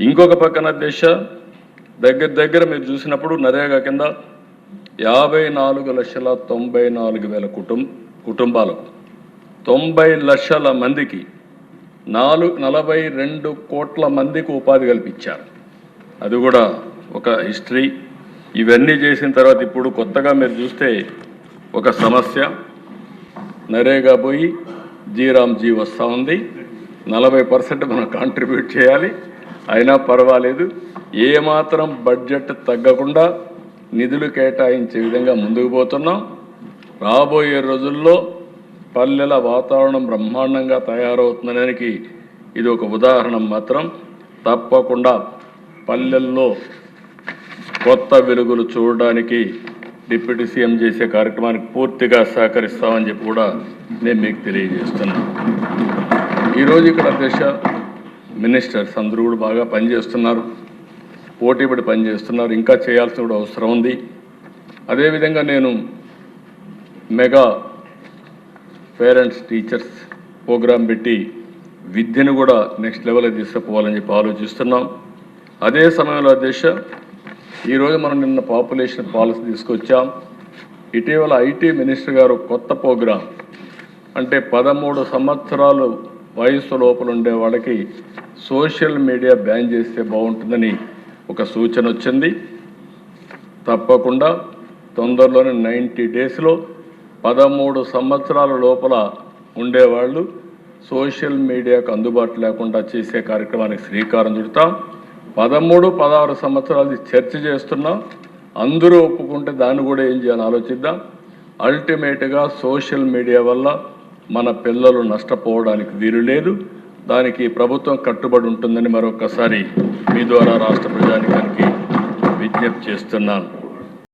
ఇంకొక పక్కన దగ్గర మీరు చూసినప్పుడు నరేగా కింద 54,94,000 కుటుంబాలకు 90 లక్షల మందికి 42 కోట్ల మందికి ఉపాధి కల్పించారు. అది కూడా ఒక హిస్టరీ. ఇవన్నీ చేసిన తర్వాత ఇప్పుడు కొత్తగా మీరు చూస్తే ఒక సమస్య, నరేగా పోయి జీరామ్జీ వస్తూ ఉంది. 40% మనం కాంట్రిబ్యూట్ చేయాలి. అయినా పర్వాలేదు, ఏమాత్రం బడ్జెట్ తగ్గకుండా నిధులు కేటాయించే విధంగా ముందుకు పోతున్నాం. రాబోయే రోజుల్లో పల్లెల వాతావరణం బ్రహ్మాండంగా తయారవుతుందనడానికి ఇది ఒక ఉదాహరణ. మాత్రం తప్పకుండా పల్లెల్లో కొత్త వెలుగులు చూడడానికి డిప్యూటీ సీఎం చేసే కార్యక్రమానికి పూర్తిగా సహకరిస్తామని చెప్పి కూడా నేను మీకు తెలియజేస్తున్నాను. ఈరోజు ఇక్కడ మినిస్టర్స్ అందరూ కూడా బాగా పనిచేస్తున్నారు, పోటీపడి పనిచేస్తున్నారు. ఇంకా చేయాల్సిన కూడా అవసరం ఉంది. అదేవిధంగా నేను మెగా పేరెంట్స్ టీచర్స్ ప్రోగ్రాం పెట్టి విద్యను కూడా నెక్స్ట్ లెవెల్కి తీసుకుపోవాలని చెప్పి ఆలోచిస్తున్నాం. అదే సమయంలో ఈరోజు మనం నిన్న పాపులేషన్ పాలసీ తీసుకొచ్చాం. ఇటీవల ఐటీ మినిస్టర్ గారు కొత్త ప్రోగ్రాం, అంటే 13 సంవత్సరాలు వయసు లోపల ఉండే వాళ్ళకి సోషల్ మీడియా బ్యాన్ చేస్తే బాగుంటుందని ఒక సూచన వచ్చింది. తప్పకుండా తొందరలోనే 90 డేస్లో 13 సంవత్సరాల లోపల ఉండేవాళ్ళు సోషల్ మీడియాకు అందుబాటు లేకుండా చేసే కార్యక్రమానికి శ్రీకారం చుడతాం. 13, 16 సంవత్సరాలు చర్చ చేస్తున్నాం. అందరూ ఒప్పుకుంటే దాన్ని కూడా ఏం చేయాలని ఆలోచిద్దాం. అల్టిమేట్గా సోషల్ మీడియా వల్ల మన పిల్లలు నష్టపోవడానికి వీలు లేదు. దానికి ప్రభుత్వం కట్టుబడి ఉంటుందని మరొకసారి మీ ద్వారా రాష్ట్ర ప్రజానికానికి విజ్ఞప్తి చేస్తున్నాను.